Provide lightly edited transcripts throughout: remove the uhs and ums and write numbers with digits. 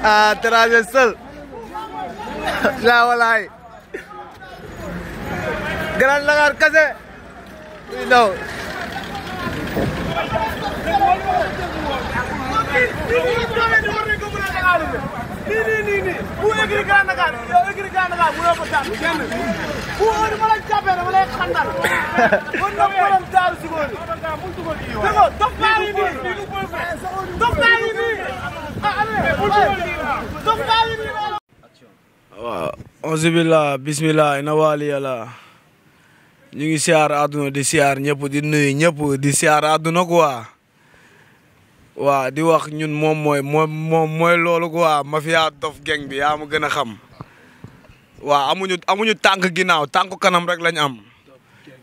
Ah, Traoré seul. La walaay. Grand Dakar kase. No. Nii. Bu écrit Grand Dakar, yow écrit Grand Dakar bu ko daan kenn. Bu heure ma la jàppee dama lay xandal. Kon na borom daaru si góor. Dego, dof baa ngi nii. Dof baa ngi nii. Dof baa ngi nii. waaw auzu billah bismillah ina wali yàlla ñu ngi siyaar àdduna di siyaar ñëpp di nuyu ñëpp di siyaar àdduna quoi waaw di wax ñun moom mooy loolu quoi mafia Dof Gang bi yaa ma gën a xam waaw amuñu tànk ginnaaw tànk kanam rek lañ am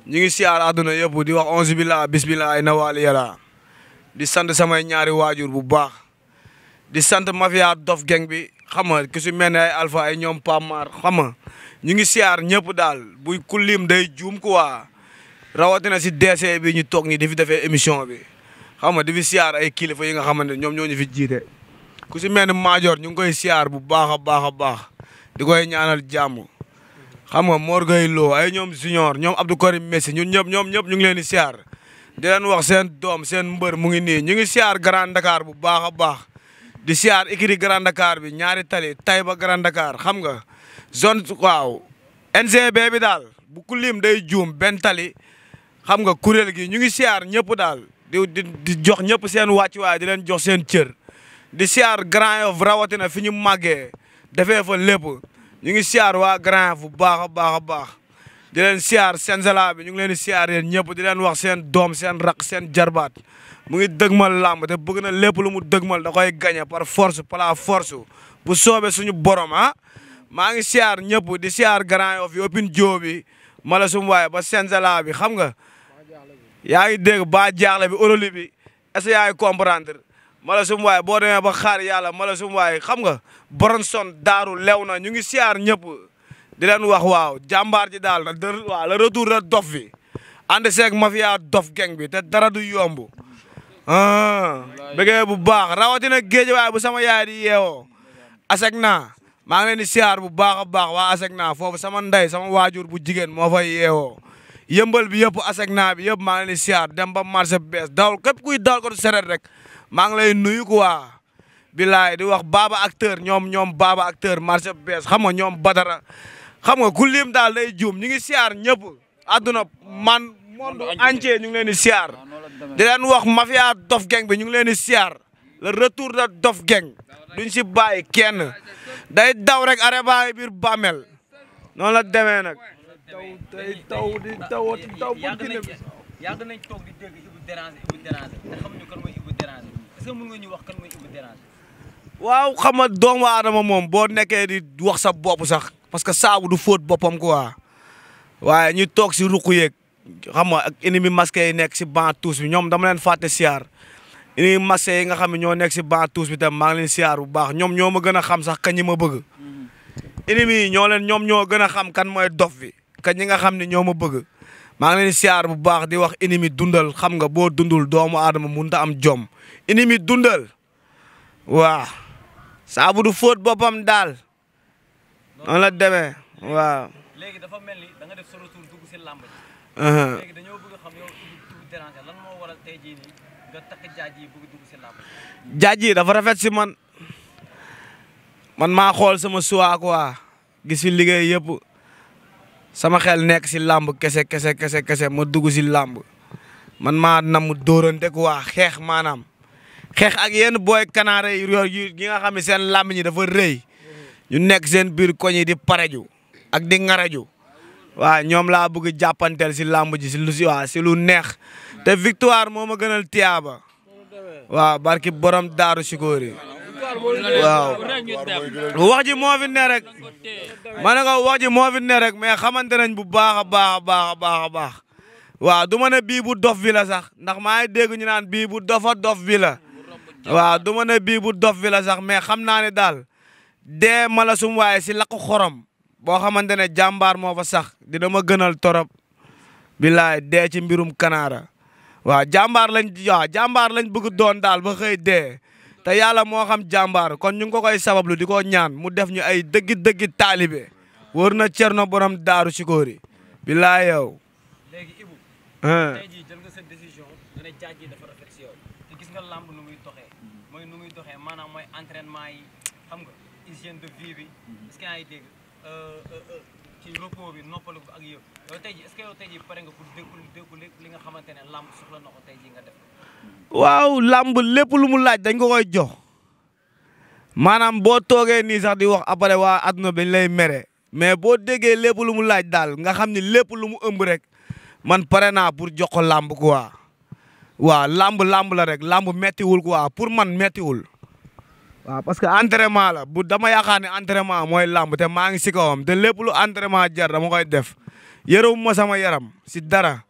ñu ngi siyaar àdduna yëpp di wax auzu billah bismillah ina wali yàlla di sant samay ñaari waajur bu baax di sant mafia Dof Gang bi xam nga ku si mel ne ay Alpha ay ñoom Pamar xam nga ñu ngi siyaar ñëpp daal buy ku lim day juum quoi rawatina si DC bi ñu toog nii di fi defee émission bi xam nga di fi siyaar ay kilifa yi nga xamante ñoom ñoo ñu fi jiite. ku si mel ne Major ñu ngi koy siyaar bu baax a baax a baax di koy ñaanal jàmm xam nga Mor Gueye Lo ay ñoom Junior ñoom Abdou Karim Messi ñun ñëpp ñu ngi leen di siyaar di leen wax seen doom seen mbër mu ngi nii ñu ngi siyaar Grand Dakar bu baax a baax. di siyaar écurie Grand Dakar bi ñaari tali Taïba Grand Dakar xam nga zone waaw NGB bi daal bu ku lim day juum benn tali xam nga kuréel gi ñu ngi siyaar ñëpp daal di jox ñëpp seen wàccuwaay di leen jox seen cër di siyaar Grand Yoff rawatina fi ñu màggee defee fa lépp ñu ngi siyaar waa Grand Yoff bu baax a baax a baax di leen siyaar Senzala bi ñu ngi leen di siyaar yéen ñëpp di leen wax seen doom seen rak seen jarbaat mu ngi dëgmal làmb te bëgg na lépp lu mu dëgmal da koy gagné par force par la force bu soobee suñu borom ah maa ngi siyaar ñëpp di siyaar Grand Yoff yi Opine Dio bi mala sum waaye ba Senzala bi xam nga yaa ngi dégg ba jaaxle bi oroli bi est-ce que yaa ngi comprendre mala sum waaye boo demee ba xaar yàlla mala sum waaye xam nga Boronson daaru lew na ñu ngi siyaar ñëpp di leen wax waaw jàmbaar ji daal na waaw le retour de Dof bi ànd seeg mafia Dof Gang bi te dara du yomb bëggee bu baax rawatina géej waaye bu sama yaay di yeewoo asek naa maa ngi leen di siyaar bu baax a baax waa asek naa foofu sama ndey sama waajur bu jigéen moo fay yeewoo yëmbal bi yëpp asek naa bi yëpp maa ngi leen di siyaar dem ba marché bees dawal képp kuy dawal ko seret rek maa ngi lay nuyu quoi bilaay di wax baba acteur ñoom baba acteur marché bees xam nga ñoom Badara xam nga ku lim daal day juum ñu ngi siyaar ñëpp àdduna man monde entier ñu ngi leen di siyaar di leen wax mafia Dof Gang bi ñu ngi leen di siyaar le retour de Dof Gang duñ si bàyyi kenn day daw rek areba biir bàmmel noonu la demee nag yàgg nañ toog di dégg Ibou Déranger te xamuñu kan mooy Ibou Déranger est-ce que mën nga ñu wax kan mooy Ibou Déranger waaw xam nga doomu aadama moom boo nekkee di wax sa bopp sax parce que saabu du fóot boppam quoi waaye ñu toog si ruq yeeg xam nga ak ennemi masqué yi nekk si banc tous bi ñoom dama leen fàtte siyaar ennemi masqué yi nga xam ne ñoo nekk si banc tous bi tam maa ngi leen siyaar bu baax ñoom ñoo ma gën a xam sax kañ ñi ma bëgg ennemi yi ñoom ñoo gën a xam kan mooy dof bi kañ ñi nga xam ne ñoo ma bëgg maa ngi leen siyaar bu baax di wax ennemi dundal xam nga boo dundul doomu aadama mënut a am jom ennemi dundal waaw saabu du fóot boppam daal noonu la demee waaw. léegi dafa mel ni da nga def sa retour dugg si làmb ji. léegi dañoo bëgg a xam yow Ibou Déranger lan moo waral tey jii nii nga takk jaaj yi bëgg dugg si làmb ji. jaaj yi dafa rafet si man maa xool sama choix quoi gis fi liggéey yëpp sama xel nekk si làmb kese ma dugg si làmb man maa nam dóorante quoi xeex maanaam xeex ak yenn booy kanaare yi nga xam ne seen làmb ñi dafa rëy ñu nekk seen biir koñ yi di pareju ak di ngaraju waaw ñoom laa bëgg jàppanteel si làmb ji si lu neex te victoire moo ma gënal tiyaaba waaw barki borom daaru Sikori waaw wax ji moo fi ne rek ma ne ko wax ji moo fi ne rek mais xamante nañ bu baax a baax waaw du ma ne bii bu dof bi la sax ndax maa ngi dégg ñu naan bii bu dofa dof bi la waaw du ma ne bii bu dof bi la sax mais xam naa ne daal dee mala sum waaye si lakk xorom boo xamante ne jàmbaar moo fa sax dina ma gënal torop billaay dee ci mbirum kanaara waaw jàmbaar lañ bëgg doon daal ba xëy dee te yàlla moo xam jàmbaar kon ñu ngi ko koy sabablu di ko ñaan mu def ñu ay dëggi taalibe wër na Cerno borom daaru Sikori billaay yow. léegi Ibou. tey jii jël nga sa décision nga ne Diadji dafa rafet si yow te gis nga làmb nu muy doxee maanaam mooy entraînement yi xam nga hygiène de vie bi est-ce que yaa ngi dégg ci repos bi noppalu ak yow tey jii est-ce que yow tey jii pare nga pour dékku li nga xamante ne làmb soxla na ko tey jii nga def. waaw làmb lépp lu mu laaj dañ ko koy jox maanaam boo toogee nii sax di wax après waa adduna bi dañ lay mere mais boo déggee lépp lu mu laaj daal nga xam ni lépp lu mu ëmb rek man pare naa pour jox ko làmb quoi waaw làmb la rek làmb méttiwul quoi pour man méttiwul. waaw parce que entraînement la bu dama yaakaar ne entraînement mooy làmb te maa ngi si kawam te lépp lu entraînement jar dama koy def yërëwuma ma sama yaram si dara.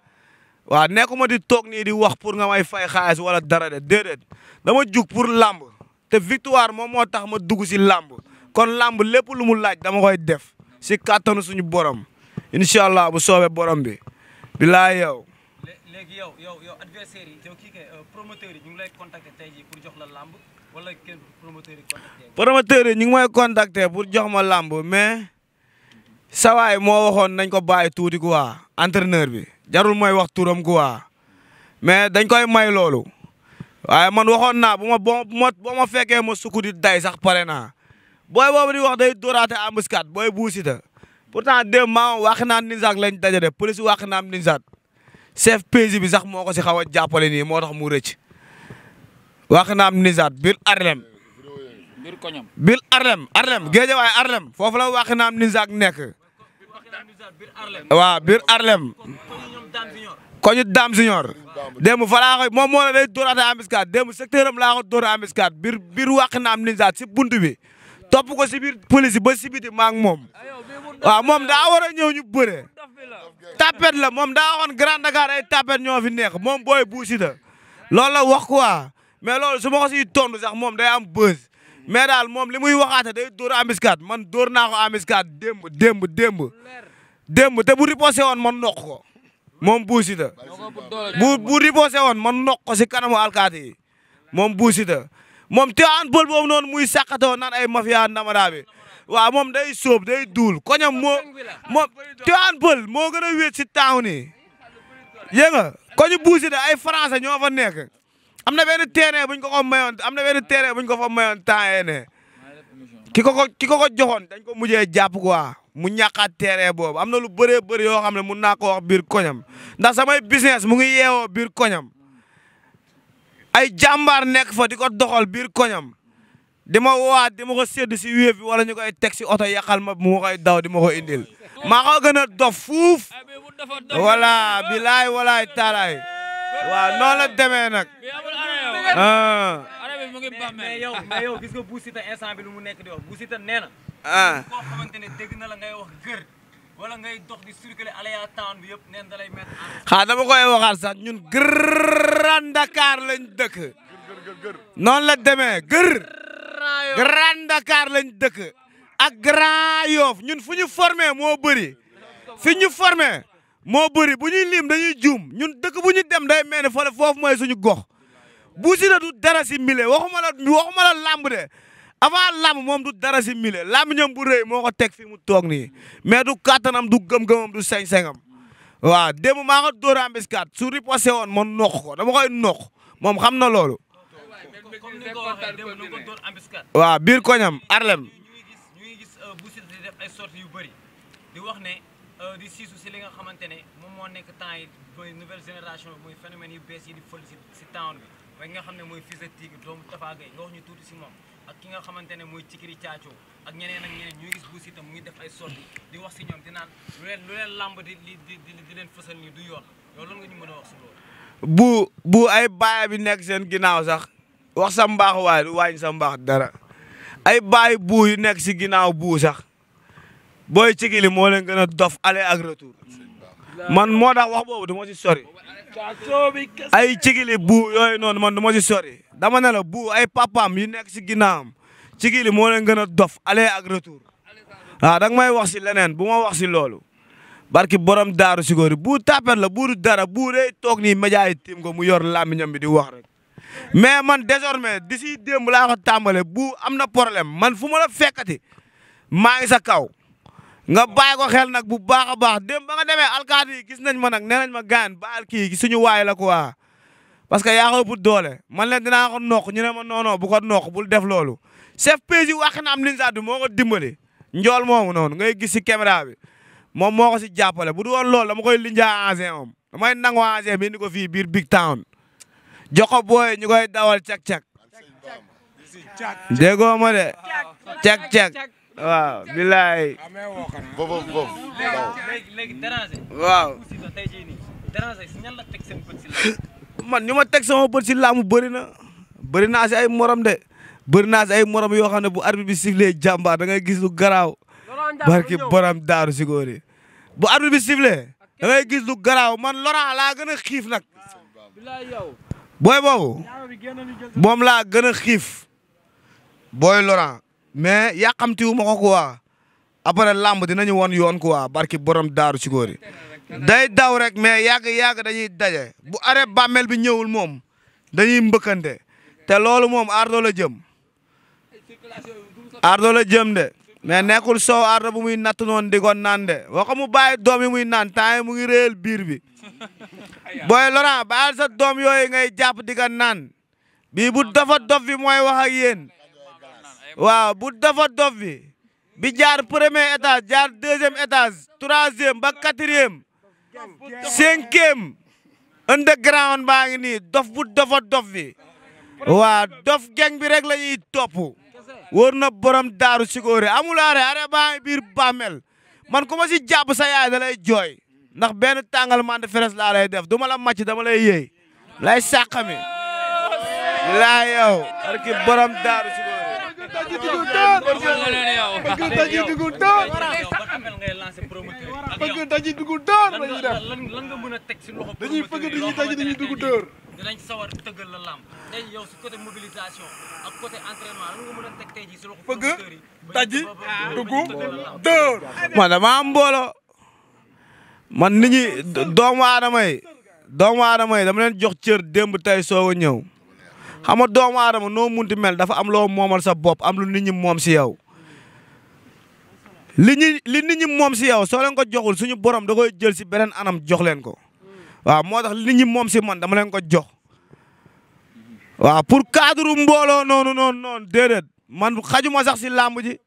waaw nekkuma di toog nii di wax pour nga may fay xaalis wala dara de déedéet dama jug pour làmb te victoire moom moo tax ma dugg si làmb kon làmb lépp lu mu laaj dama koy def si kàttanu suñu borom incha allah bu soobee borom bi. bilaay yow. léegi yow adversaire yi yow kii kay promoteur yi ñu ngi lay contacter tey jii pour jox la làmb wala kenn promoteur yi contacter. promoteur yi ñu ngi may contacter pour jox ma làmb mais sawaay moo waxoon nañ ko bàyyi tuuti quoi entraîneur bi. jarul mooy wax turam quoi mais dañ koy may loolu waaye man waxoon naa boo ma fekkee ma sukk di day sax pare naa booy boobu di wax day dóoraate embuscade booy buusita pourtant démb maa wax naam Ninzat lañ daje de police wax naam Ninzat chef PJ bi sax moo ko si xaw a jàppale nii moo tax mu rëcc wax naam Ninzat biir Arlem biir Arlem Géejawaay Arlem foofu la wax naam Ninzat nekk waaw biir Arlem koñu Dame Junior démb fa laa koy moom moo la day dóoraate embuscade démb secteur am laa ko dóor embuscade biir wàq naam Ninzat si buntu bi topp ko si biir police ba si biti maa ngi moom waaw moom daa war a ñëw ñu bëre tapet la moom daa waxoon Grand Dakar ay tapet ñoo fi nekk moom booy buusi la loolu la wax quoi mais loolu su ma ko siy tontu sax moom day am buzz mais daal moom li muy waxaate day dóor embuscade man dóor naa ko embuscade démb te bu riposé woon man noq ko moom buusi la bu riposé woon man noq ko si kanamu alkaati yi moom buusi la moom Tivaouane Peulh boobu noonu muy sàqatoo naan ay mafia ndamara bi waaw moom day sóob day duul koñam moom Tivaouane Peulh moo gën a wéet si town yi yé nga koñu buusi la ay français ñoo fa nekk am na benn terrain buñ ko fa mayoon temps yee ne ki ko joxoon dañ ko mujjee jàpp quoi mu ñàkkaat terrain boobu am na lu bëree bëri yoo xam ne mun naa ko wax biir koñam ndax samay business mu ngi yeewoo biir koñam ay jàmbaar nekk fa di ko doxal biir koñam di ma woowaat di ma ko sédd si wéef bi wala ñu koy teg si oto yàqal ma mu koy daw di ma ko indil maa ko gën a dof fuuf voilà bilaay walaay taalaay waaw noonu la demee nag mais yow gis nga Bou Siteu instant bi lu mu nekk di wax Bou Siteu nee na koo xamante ne dégg na la ngay wax gër wala ngay dox di circuler alaya town bi yëpp neen da lay mettre xaa dama koy waxaat sax ñun Grand Dakar lañ dëkk noonu la demee Grand Dakar lañ dëkk ak Grand Yoff ñun fu ñu formé moo bëri fi ñu formé moo bëri bu ñuy lim dañuy juum ñun dëkk bu ñu dem day mel ne foofu mooy suñu gox Bou Siteu du dara si mile waxuma la lamb de avant lamb moom du dara si mile lamb ñoom bu rëy moo ko teg fi mu toog nii mais du kattanam du gëm-gëmam du sañ-sañam waaw démb maa ko dóor embuscade su riposé woon man noq ko dama koy noq moom xam na loolu. comme ni nga ko waxee démb nu ko dóor embuscade. waaw biir koñam Arlem. ñu ngi gis Bou Siteu di def ay sorties yu bëri di wax ne di siisu si li nga xamante ne moom moo nekk temps yi mooy nouvelle génération mooy phénomène yu bees yi di fël si town bi. waaye nga xam ne mooy fils de Tigre doomu Tafa Gueye nga wax ñu tuuti si moom ak ki nga xamante ne mooy Cikiri Caaco ak ñeneen ñuy gis Bou Siteu mu ngi def ay sorties di wax si ñoom di naan lu leen lamb di leen fësal nii du yoon yow lan nga ñu mën a wax si loolu. bu ay baay bi nekk seen ginnaaw sax wax sa mbaax waaye du wàññi sa mbaax dara ay baay Bou yu nekk si ginnaaw Bou sax booy Cikiri moo leen gën a dof aller ak retour man moo tax wax boobu du ma si sori. ay Cikiri Bou yooyu noonu man du ma si sori dama ne la Bou ay papaam yu nekk si ginnaawam ci kii li moo leen gën a dof aller ak retour waaw da nga may wax si leneen bu ma wax si loolu barki borom daaru Sikori bu tapet la bu dara bu day toog nii média yi tim ko mu yor làmmiñam bi di wax rek mais man désormais d'ici démb laa ko tàmbale bu am na problème man fu ma la fekkati maa ngi sa kaw nga bàyyi ko xel nag bu baax a baax démb ba nga demee alkaati yi gis nañ ma nag nee nañ ma gaan baal kii suñu waay la quoi parce que yaa ko ëpp doole man leen dinaa ko noq ñu ne ma non bu ko noq bul def loolu chef page wax na am liñ sax moo ko dimbali njool moomu noonu ngay gis si caméra bi moom moo ko si jàppale bu du woon loolu dama koy linjaa ancien moom damay nangu ancien bi indi ko fii biir big town jox ko booy ñu koy dawal cak-cak déggoo ma de cak-cak waaw bilaay boobu léegi déranger waaw tey jii nii déranger si ñan la teg seen bët si la man ñu ma teg sama bët si laamu bëri naa si ay morom de bëri naa si ay morom yoo xam ne bu arbitre bi sifflé jàmbaar da ngay gis lu garaaw barki borom daaru Sikori bu arbitre bi sifflé da ngay gis lu garaaw man Laurent laa gën a xiif nag booy boobu moom laa gën a xiif booy Laurent mais yàqamtiwu ma ko quoi après lamb dinañu won yoon quoi barki borom daaru Sikori day daw rek mais yàgg dañuy daje bu arrêt bàmmeel bi ñëwul moom dañuy mbëkkante te loolu moom ardo la jëm de mais nekkul soow ardo bu muy natt noonu di ko naan de waxo mu bàyyi doom yi muy naan temps yi mu ngi réel biir bi booy Laurent bàyyil sa doom yooyu ngay jàpp di ko naan bii bu dafa dof bi mooy wax ak yéen waaw bu dafa dof bi jaar premier étage jaar deuxième étage troisième ba quatrième cinquième underground baa ngi nii dof bu dafa dof bi waaw dof geng bi rek la ñuy topp wóor na borom daaru Sikori amul are baa ngi biir bàmmel man ku ma si jàpp sa yaay da lay jooy ndax benn tàngal mante feres laa lay def du ma la màcc dama lay yëy lay sàqami laa yow arki borom daaru Sikori lan nga mën a teg si loxo dañuy fëgg dañuy daji dañuy dugg dóor dinañ sawar tëggal la lamb tey yow si côté mobilisation ak côté entraînement lan nga mën a teg tey jii si loxo fëgg daji dugg dóor man dama am mbooloo man nit ñi doomu aadama yi dama leen jox cër démb tey soog a ñëw xam nga doomu aadama noo munti mel dafa am loo moomal sa bopp am lu nit ñi moom si yow li nit ñi moom si yow soo leen ko joxul suñu borom da koy jël si beneen anam jox leen ko waaw moo tax li nit ñi moom si man dama leen ko jox waaw pour cadre mbooloo noonu déedéet man xajuma sax si làmb ji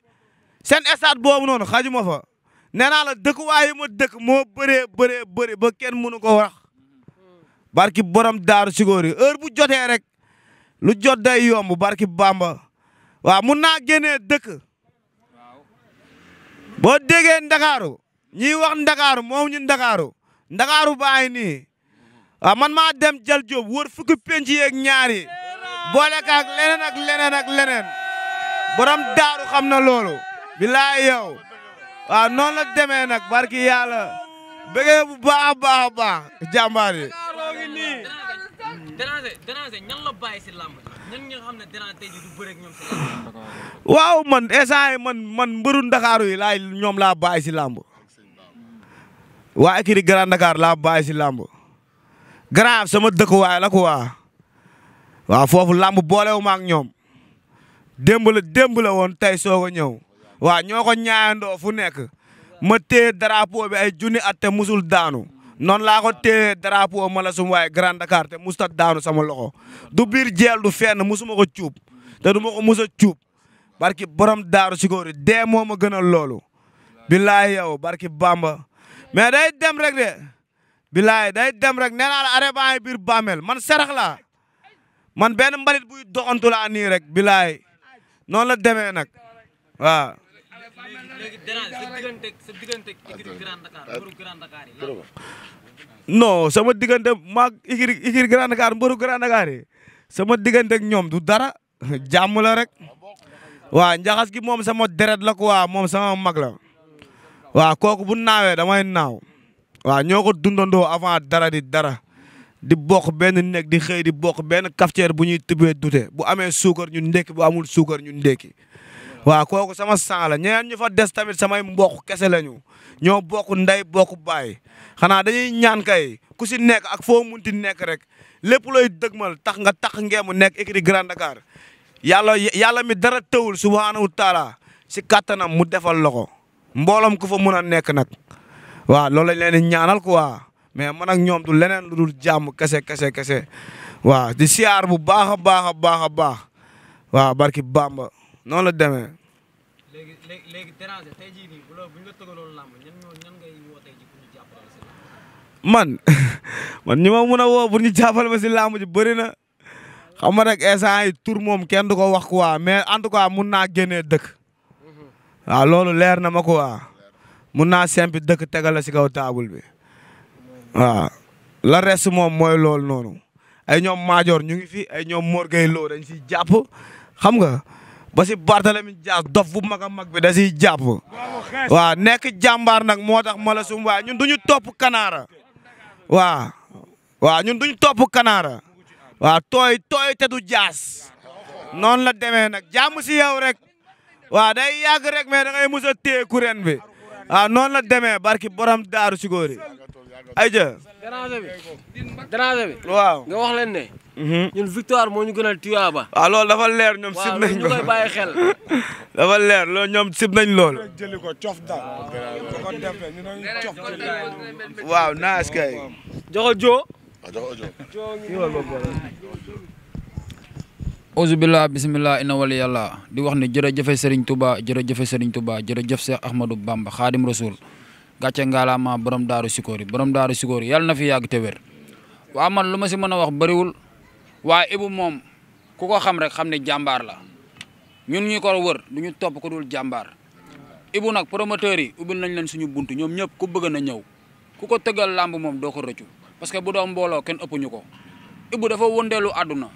seen stade boobu noonu xajuma fa nee naa la dëkkuwaay yi ma dëkk moo bëri ba kenn mënu ko wax barki borom daaru Sikori heure bu jotee rek lu jot day yomb barki Bamba waaw mun naa génnee dëkk boo déggee Ndakaaru ñiy wax Ndakaaru moom ñu Ndakaaru bàyyi nii waaw man maa dem jal Jóob wër fukki penc yeeg ñaari boole kaak leneen ak leneen borom daaru xam na loolu bilaay yow waaw noonu la demee nag barki yàlla bëggee bu baax a baax jàmbaar yi déranger ñan la bàyyi si lamb ñan ñi nga xam ne déranger tey jii du bëre ak ñoom si lamb waaw man instant yi man mbëru Ndakaaru yi ñoom laa bàyyi si lamb waa écurie Grand Dakar laa bàyyi si lamb Grand sama dëkkuwaay la quoi waaw foofu lamb boolewu ma ak ñoom démb la woon tey soog a ñëw waaw ñoo ko ñaayandoo fu nekk ma téye drapeau bi ay junni at te musul daanu noonu laa ko téye drapeau ma la sum waaye Grand Dakar te musta daanu sama loxo du biir jeel du fenn musuma ko cuub te du ma ko mus a cuub barki borom daaru Sikori dee moo ma gënal loolu billaay yow barki Bamba mais day dem rek de billaay day dem rek nee naa la arrêt baa ngi biir bàmmeel man sarax laa man benn mbalit buy doxantu laa nii rek billaay noonu la demee nag waaw. léegi sa diggante écurie Grand Dakar mbëru Grand Dakar yi lan non sama diggante maag écurie Grand Dakar mbëru Grand Dakar yi sama diggante ak ñoom du dara jàmm la rek waaw njaxas gi moom sama deret la quoi moom sama mag la waaw kooku bu naawee damay naaw waaw ñoo ko dundandoo avant dara di dara di bokk benn nekk di xëy di bokk benn cafetière bu ñuy tëbee dute bu amee suukar ñun ndékki bu amul suukar ñun ndékki waaw kooku sama sang la ñeneen ñu fa des tamit samay mbokk kese lañu ñoo bokk ndey bokk baay xanaa dañuy ñaan kay ku si nekk ak foo munti nekk rek lépp looy dëgmal tax nga tax ngeemu nekk écurie Grand Dakar yàlla mi dara tëwul subhaanahu taala si kattanam mu defal la ko mbooloom ku fa mun a nekk nag waaw loolu lañ leen di ñaanal quoi mais man ak ñoom du leneen lu dul jàmm kese waaw di siyaar bu baax a baax a baax a baax waaw barki Bamba noonu la demee. léegi déranger tey jii nii bu ñu la tëgaloon làmb ñan ngay woo tey jii pour ñu jàppale si man ñi ma mun a woo pour ñu jàppale ma si làmb ji bëri na xam nga rek instant yi tur moom kenn du ko wax quoi mais en tout cas mun naa génnee dëkk waaw loolu leer na ma quoi mun naa sempi dëkk tegal la si kaw taabul bi waaw la reste moom mooy loolu noonu ay ñoom Maajoor ñu ngi fi ay ñoom Mor Gueye Lo dañ siy jàpp xam nga ba si Barthélemy Dias dof bu mag a mag bi da siy jàpp waaw nekk jàmbaar nag moo tax ma la sum waay ñun duñu topp kanaara waaw ñun duñu topp kanaara waaw tooy te du jaas noonu la demee nag jàmm si yow rek waaw day yàgg rek mais da ngay mus a téye kuréen bi waaw noonu la demee barki borom daaru sigóori ay jë déranger bi waaw nga wax leen ne ñun victoire moo ñu gënal tuyaaba waaw loolu dafa leer ñoom sib nañ ñu koy bàyyi xel dafa leer loolu ñoom sib nañ lool jëli ko cof dal ko def ñu nañu cof waaw naas kay joxo joo auzu billah bismillah inna wali yàlla di wax ne jërëjëfe Serigne Touba jërëjëfe Serigne Touba jërëjëf Cheikh Ahmadou Bamba Khadim Rasoul gàcce ngaalaama borom daaru Sikori yàlla na fi yàgg te wér waaw man lu ma si mën a wax bëriwul waaye Ibou moom ku ko xam rek xam ne jàmbaar la ñun ñu ko wër du ñu topp ko dul jàmbaar Ibou nag promoteurs yi ubbil nañ leen suñu buntu ñoom ñëpp ku bëgg na ñëw ku ko tëggal làmb moom doo ko rëccu parce que bu doon mbooloo kenn ëpp ñu ko Ibou dafa wëndeelu àdduna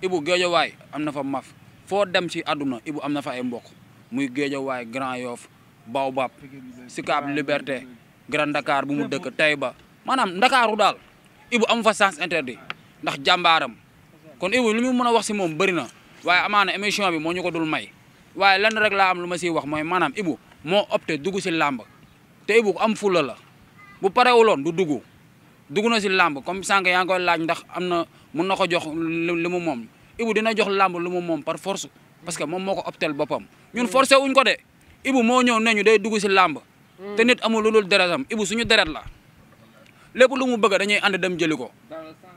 Ibou Géejawaay am na fa maf foo dem ci àdduna Ibou am na fa ay mbokk muy Géejawaay Grand Yoff Baobab Sicap Liberté Grand Dakar bu mu dëkk Taïba maanaam Ndakaaru daal Ibou am fa sens interdit ndax jàmbaaram kon Ibou lu ñu mën a wax si moom bëri na waaye amaana émission bi moo ñu ko dul may waaye lenn rek laa am lu ma siy wax mooy maanaam Ibou moo opté dugg si làmb te Ibou am fulla la bu parewuloon du dugg na si làmb comme sànq yaa ngi koy laaj ndax am na mun na ko jox li mu moom Ibou dina jox làmb lu mu moom par force parce que moom moo ko optel boppam ñun forcé wuñ ko de Ibou moo ñëw ne ñu day dugg si làmb te nit amul lu dul deretam Ibou suñu deret la lépp lu mu bëgg dañuy ànd dem jëli ko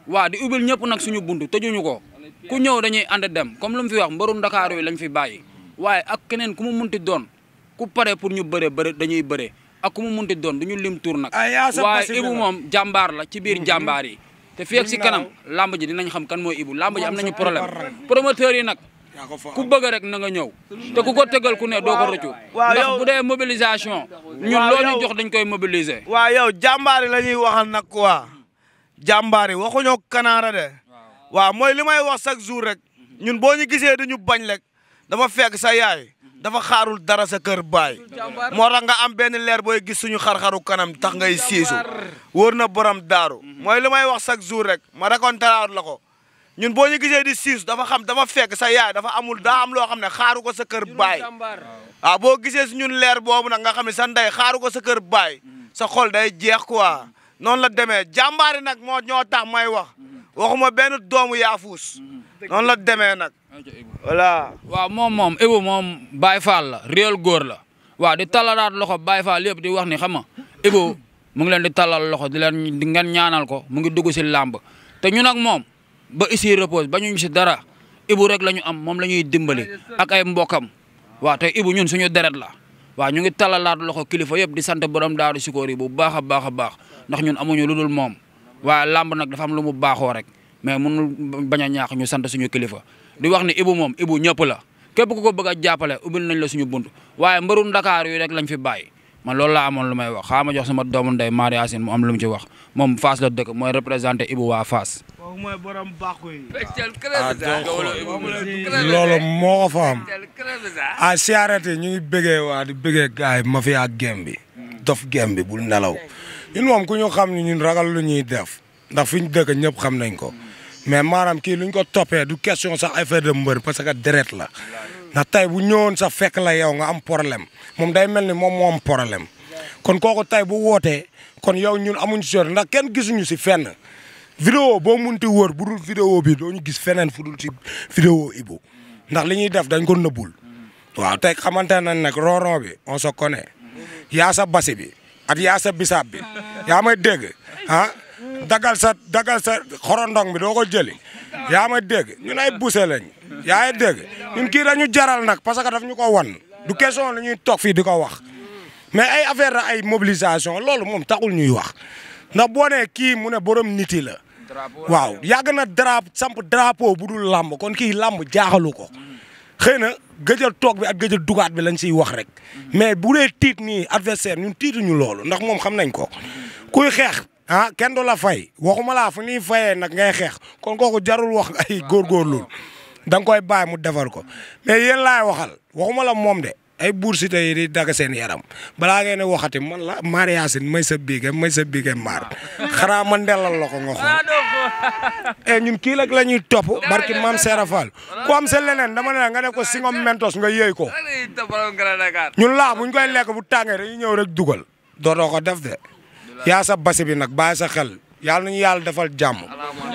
waaw di ubbil ñëpp nag suñu buntu tëjuñu ko ku ñëw dañuy ànd dem comme lu mu fi wax mbaru Ndakaaru yi lañ fi bàyyi waaye ak keneen ku mu munti doon ku pare pour ñu bëre dañuy bëre ak ku mu munti doon du ñu lim tour nag waaye Ibou moom jàmbaar la ci biir jàmbaar yi te fii ak si kanam lamb ji dinañ xam kan mooy Ibou lamb ji am nañu problème promoteurs yi nag ku bëgg rek na nga ñëw te ku ko tegal ku ne doo ko rëccu ndax bu dee mobilisation ñun loo ñu jox dañ koy mobiliser waaw yow jàmbaar yi la ñuy waxal nag quoi jàmbaar yi waxuñoo kanaara de waaw mooy li may wax chaque jour rek ñun boo ñu gisee dañu bañ rek dafa fekk sa yaay dafa xaarul dara sa kër baay moo tax nga am benn leer booy gis suñu xar-xaru kanam tax ngay siisu wóor na borom daaru mooy li may wax chaque jour rek ma raconter la ko ñun boo ñu gisee di siisu dafa fekk sa yaay dafa daa am loo xam ne xaaru ko sa kër baay waaw boo gisee si ñun leer boobu nag nga xam ne sa ndey xaaru ko sa kër baay sa xol day jeex quoi noonu la demee jàmbaari nag ñoo tax may wax waxuma benn doomu yaafuus noonu la demee nag voilà. waaw moom Ibou moom Baye Fall la réel góor la waaw di talalaat loxo Baye Fall yëpp di wax ni xam nga Ibou mu ngi leen di talal loxo di ngeen ñaanal ko mu ngi dugg si làmb te ñun ak moom ba ici repose ba ñu si dara Ibou rek la ñu am moom la ñuy dimbali ak ay mbokam waaw te Ibou ñun suñu deret la waaw ñu ngi talalaat loxo kilifa yëpp di sant borom daaru Sikori bu baax a baax a baax ndax ñun amuñu lu dul moom waaye làmb nag dafa am lu mu baaxoo rek mais mënul bañ a ñaax ñu sant suñu kilifa di wax ni Ibou moom Ibou ñëpp la képp ku ko bëgg a jàppale ubbil nañ la suñu bunt waaye mbaru Ndakaar yi rek lañ fi bàyyi man loolu laa amoon lu may wax xaa ma jox sama doomu ndey Mari Yacine mu am lu mu ci wax moom Fass la dëkk mooy représenté Ibou waa Fass. kooku mooy borom bàqu yi. loolu moo ko fa am ah siyaarate ñu ngi bëggee waa di bëggee gaay ma fi ak gem bi dof gem bi bul nelaw ñun moom ku ñu xam ni ñun ragal lu ñuy def ndax fi ñu dëkk ñëpp xam nañ ko mais maanaam kii luñ ko toppee du question sax affaire de mbër parce que deret la ndax tey bu ñëwoon sax fekk la yow nga am problème moom day mel ni moom moo am problème kon kooku tey bu wootee kon yow ñun amuñ si ndax kenn gisuñu si fenn vidéo boo munti wër bu dul vidéo bi doo ñu gis feneen fu dul si vidéo Ibou ndax li ñuy def dañ ko nëbbul waaw tey xamante nañ nag ronron bi on se connaît yaa sa basi bi ak yaa sa bisaab bi yaa may dégg ah dagal sa xorondong bi doo ko jëli yaa may dégg ñun ay buse lañ yaa ngi dégg ñun kii dañu jaral nag parce que daf ñu ko wan du question la ñuy toog fii di ko wax mais ay affaire la ay mobilisation loolu moom taxul ñuy wax ndax boo nee kii mu ne borom nit yi la waaw yàgg na samp drapeau bu dul làmb kon kii làmb jaaxalu ko xëy na gëjal toog bi ak gëjal dugaat bi lañ siy wax rek mais bu dee tiit nii adversaire ñun tiituñu loolu ndax moom xam nañ ko kuy xeex kenn du la fay waxuma laa fu ñuy fayee nag ngay xeex kon kooku jarul wax ay góorgóorlu da nga koy bàyyi mu defar ko mais yéen laay waxal waxuma la moom de ay buur si tey di dagg seen yaram balaa ngeen waxati man la mariasin may sa biige maar xanaa ma ndelal la ko nga xool ñun kii la ñuy topp barki maam Serap Fall ku am sa leneen dama ne nga def ko singom mentos nga yëy ko ñun laa buñ koy lekk bu tàngee dañuy ñëw rek dugal dootoo ko def de yaa sa basi bi nag bàyyi sa xel yàlla nañu yàlla defal jàmm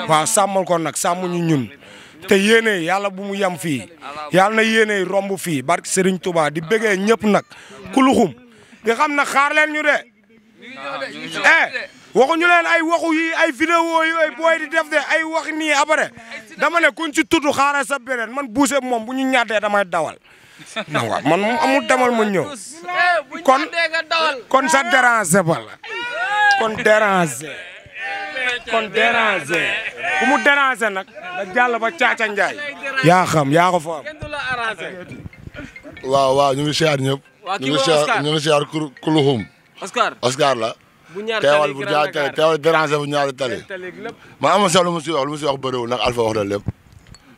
waaw sàmmal ko nag sàmm ñu ñun te yéene yàlla bu mu yem fii yàlla na yéene romb fii barke Serigne Touba di bëggee ñëpp nag ku luxum di xam na xaar leen ñu de waxuñu leen ay waxu yi ay vidéo yi ay booy di def de ay wax nii après dama ne kuñ ci tudd xaaral sa beneen man buuse moom bu ñu ñaatee damay dawal non waaw man moom amul demal ma ñëw kon sa déranger ba la kon déranger ku mu déranger nag da jàll ba Caaca Njaay yaa xam yaa ko fa am waaw ñu ngi siyaar ñëpp ñu ngi siyaar kuluxum Oscar la teewal bu teewal déranger bu ñaari tali man am na sax lu mu si wax bëriwul nag Alpha wax na lépp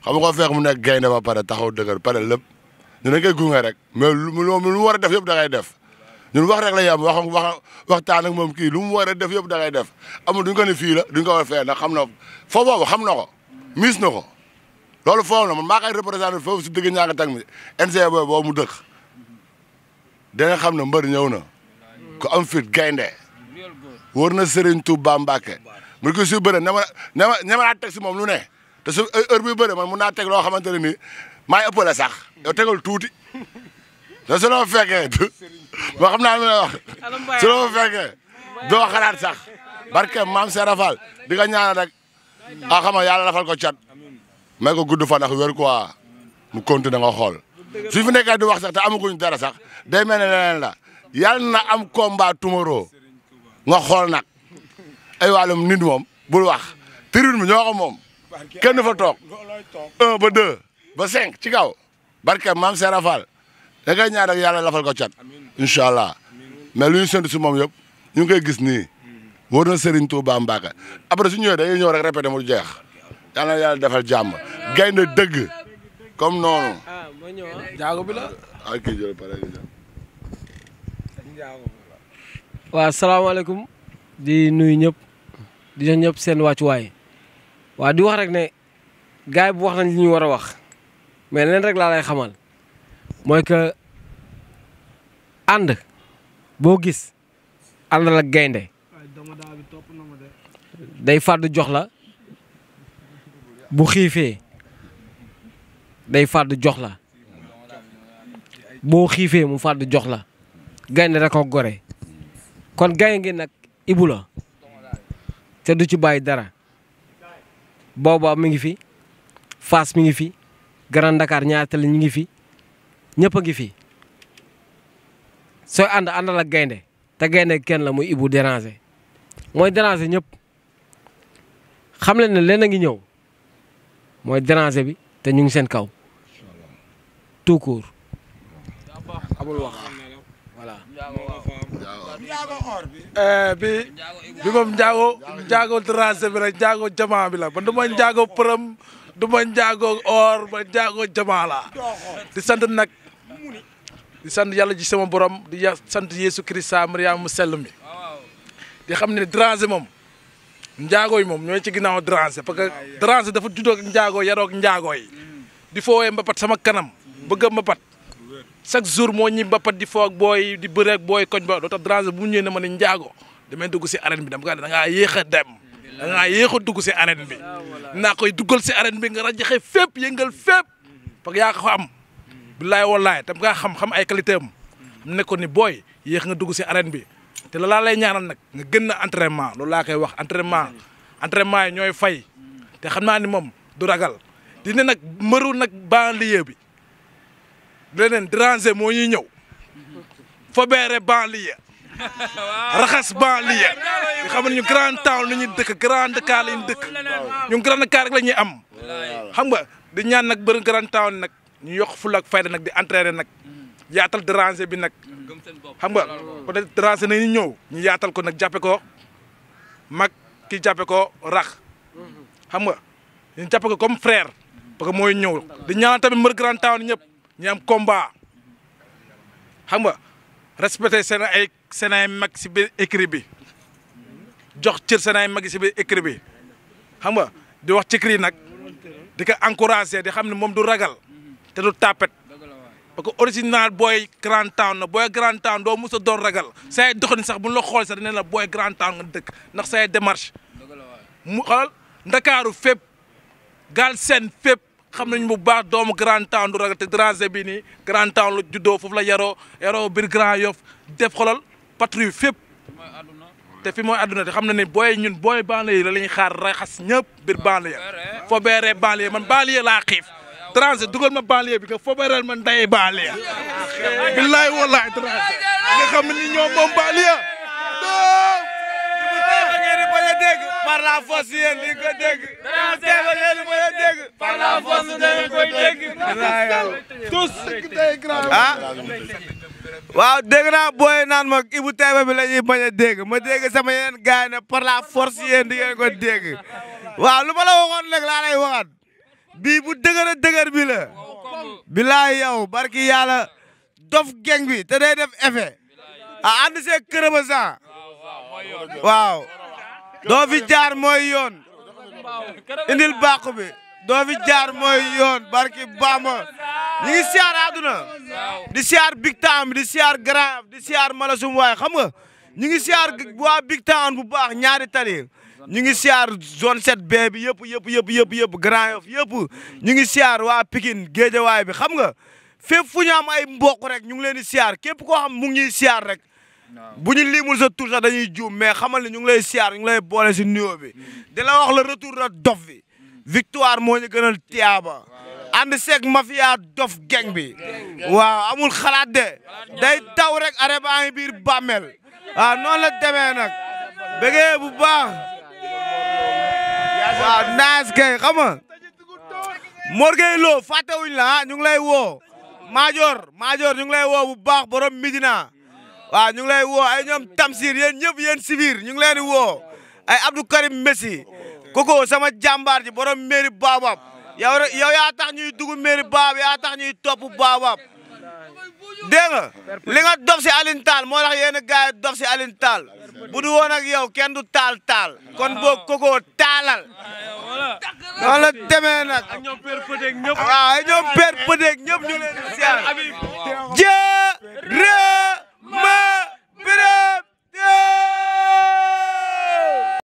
xam nga ko fekk mu nekk gaynde ba pare taxaw dëgër pare lépp ñu ne koy gunge rek mais lu mu war a def yëpp da ngay def ñun wax rek la yam waxtaan ak moom kii lu mu war a def yëpp da ngay def amul duñ ko ne fii la duñ ko war a fee ndax xam na foo boobu xam na ko miis na ko loolu foofu na man maa koy représenté foofu si digg ñaaka tag mi NG boobu mu dëkk da nga xam ne mbër ñëw na ko am fit gaynde wóor na Serigne Touba Mbacke mu ko si bëre ñama naa teg si moom lu ne te su heure bi bëre man mun naa teg loo xamante ne nii maay ëppale sax yow tegal tuuti te su la fekkee boo xam naa lu may wax su la fekkee doo xalaat sax barke maam Serap Fall di nga ñaanal rek xam nga yàlla dafal ko cat may ko gudd fan ak wér quoi mu continué nga xool su fi nekkee di wax sax te amaguñ dara sax day mel ne leneen la yàlla na am combat tomorrow nga xool nag ay wàllum nit moom bul wax tribune bi ñoo ko moom kenn fa toog 1 ba 2 ba 5 ci kaw barke maam Serap Fall da ngay ñaan rek yàlla lafal ko cat incha allah mais lu ñu séntu si moom yëpp ñu ngi koy gis nii wóor na Serigne Touba Mbacke après su ñëwee dañuy ñëw rek répété mu jeex yàlla na yàlla defal jàmm gaynde dëgg comme noonu. jaago bi la. ak kii jël pare waaw salaamaaleykum di nuyu ñëpp di jox ñëpp seen wàccuwaay waaw di wax rek ne gars yi bu wax nañ li ñu war a wax mais leen rek laa lay xamal mooy que ànd boo gis àndal ak gaynde day fàdd jox la bu xiifee day fàdd jox la boo xiifee mu fàdd jox la gaynde rek ko gore kon gaynde ngeen nag Ibou la te du ci bàyyi dara booba mi ngi fi Fass mi ngi fi Grand Dakar ñaari tali ñu ngi fi ñëpp a ngi fi sooy àndal ak gaynde te gaynde kenn la muy Ibou déranger mooy déranger ñëpp xam leen ne leen a ngi ñëw mooy déranger bi te ñu ngi seen kaw tout court amul wax voilà. bi moom njaago déranger bi rek njaago jamaa bi la man du ma njaago përëm du ma njaago or ma njaago jamaa la di sant nag di sant yàlla ji sama borom di sant Yeesu Christa Mariama mu sell mi di xam ne déranger moom njaago yi moom ñooy ci ginnaaw Déranger parce que Déranger dafa juddoo ak njaago yaroo ak njaago yi di foowee mbapat sama kanam bëgg a mbapat chaque jour moo ñi mbapat di foo ak booy di bëre ak booy koñ ba doo tax Déranger bu mu ñëwee ne ma ne njaago damay dugg si arène bi dama da ngaa yéex a dem da ngaa yéex a dugg si arène bi naa koy duggal si arène bi nga rajaxe fépp yëngal fépp parce que yaa ko am billaay wallaay tam nga xam ay qualité am xam ne ko ni booy yéex nga dugg si arène bi te la laa lay ñaanal nag nga gën na entraînement loolu laa koy wax entraînement yi ñooy fay te xam naa ni moom du ragal di ne nag mëru nag banlieue bi leneen Déranger moo ñuy ñëw fobeere banlieue raxas banlieue di xam ne ñu grand town la ñuy dëkk grand Dakar la ñuy dëkk ñu grand Dakar rek la ñuy am xam nga di ñaan nag bëri grand town nag ñu yokk fula ak fayda nag di entraîner nag yaatal Déranger bi nag xam nga peut-être Déranger nañu ñëw ñu yaatal ko nag jàppe ko mag ki jàppe ko rax xam nga ñu jàppe ko comme frère parce que mooy ñëw di ñaan tamit mbër grand town ñëpp ñu am combat xam nga respecté seen ay mag si biir écrit bi jox cër seen ay mag si biir écrit bi xam nga di wax ci cri nag di ko encouragé di xam ne moom du ragal te du tapet parce que original booy grand town na booy grand town doo mos a doon ragal say doxalin sax bu ñu la xool sax dinañ la booy grand town nga dëkk ndax say démarche mu xoolal ndakaaru fépp gaal seen fépp xam nañ bu baax doomu grand town du ragal te Déranger bi nii grand town la juddoo foofu la yaroo biir Grand Yoff def xolal patrouille fépp te fi mooy àdduna te xam na ne ñun booy banlieue la ñuy xaar raxas ñëpp biir banlieue foo beeree banlieue man banlieue laa xiif Déranger dugal ma banlieue bi nga foo beereel man ndayee banlieue billaay wallaay Déranger nga xam ne ni ñoom moom banlieue par la force yéen di ko dégg. par la force dañu koy dégg. tous. waaw dégg naa booy naan ma Ibou TV bi la ñuy bañ a dégg ma dégg sama yeneen gars yi ne par la force yéen di ngeen ko dégg. waaw lu ma la waxoon nag laa lay waxaat bii bu dëgër bi la. bilaay yow barki yàlla dof geng bi te day def effet. ànd see kërëma sa waaw. doo fi jaar mooy yoon indil bàqu bi doo fi jaar mooy yoon barki Bamba ñi ngi siyaar àdduna di siyaar Big Town di siyaar Grand di siyaar Malasum waay xam nga ñi ngi siyaar waa Big Town bu baax ñaari tali ñu ngi siyaar zone 7B bi yëpp Grand Yoff yëpp ñu ngi siyaar waa Pikine Géejawaay bi xam nga fépp fu ñu am ay mbokk rek ñu ngi leen di siyaar képp koo xam mu ngi ñuy siyaar rek bu ñu limul sa tur sax dañuy juum mais xamal ne ñu ngi lay siyaar ñu ngi lay boole si nuyoo bi di la wax le retour de dof bi victoire moo ñu gënal tiyaaba ànd seeg mafia dof geng bi waaw amul xalaat de day taw rek are baa ngi biir bàmmeel waaw noonu la demee nag bëggee bu baax waaw naas kay xam nga Mor Gueye Lo fàttewuñ la ñu ngi lay woo Major ñu ngi lay woo bu baax borom Midina waaw ñu ngi lay woo ay ñoom Tamsir yéen ñëpp yéen Sibir ñu ngi leen di woo ay Abdou Karim Messi koko sama jàmbaar ji borom mairie Baobab yow yaa tax ñuy dugg mairie Baobab yaa tax ñuy topp Baobab dégg nga li nga dof si Aline Tall moo tax yéen a gars yi dof si Aline Tall bu du woon ak yow kenn du taal kon boog koko taalal noonu la demee nag ak ñoom père Pëdek ñëpp waaw ay ñoom père Pëdek ñëpp ñu leen di siyaar